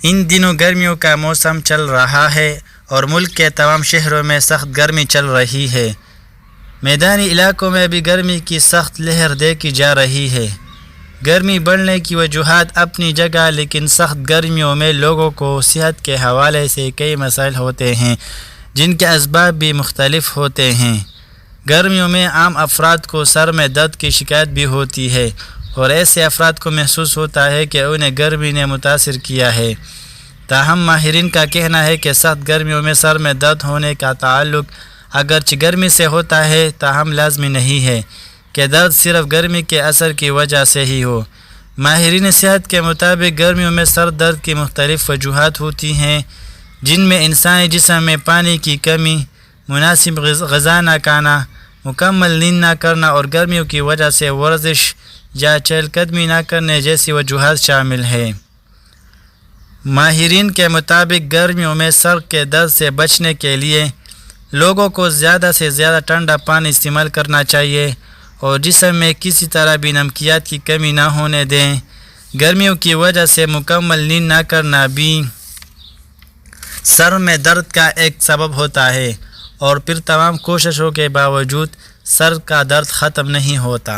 ان دنوں گرمیوں کا موسم چل رہا ہے اور ملک کے تمام شہروں میں سخت گرمی چل رہی ہے۔ میدانی علاقوں میں بھی گرمی کی سخت لہر دیکھی جا رہی ہے۔ گرمی بڑھنے کی وجوہات اپنی جگہ، لیکن سخت گرمیوں میں لوگوں کو صحت کے حوالے سے کئی مسائل ہوتے ہیں جن کے اسباب بھی مختلف ہوتے ہیں۔ گرمیوں میں عام افراد کو سر میں درد کی شکایت بھی ہوتی ہے اور ایسے افراد کو محسوس ہوتا ہے کہ انہیں گرمی نے متاثر کیا ہے۔ تاہم ماہرین کا کہنا ہے کہ سخت گرمیوں میں سر میں درد ہونے کا تعلق اگرچہ گرمی سے ہوتا ہے تاہم لازمی نہیں ہے کہ درد صرف گرمی کے اثر کی وجہ سے ہی ہو۔ ماہرین صحت کے مطابق گرمیوں میں سر درد کی مختلف وجوہات ہوتی ہیں، جن میں انسانی جسم میں پانی کی کمی، مناسب غذا نہ کھانا، مکمل نیند نہ کرنا اور گرمیوں کی وجہ سے ورزش یا چہل قدمی نہ کرنے جیسی وجوہات شامل ہیں۔ ماہرین کے مطابق گرمیوں میں سر کے درد سے بچنے کے لیے لوگوں کو زیادہ سے زیادہ ٹھنڈا پانی استعمال کرنا چاہیے اور جسم میں کسی طرح بھی نمکیات کی کمی نہ ہونے دیں۔ گرمیوں کی وجہ سے مکمل نیند نہ کرنا بھی سر میں درد کا ایک سبب ہوتا ہے اور پھر تمام کوششوں کے باوجود سر کا درد ختم نہیں ہوتا۔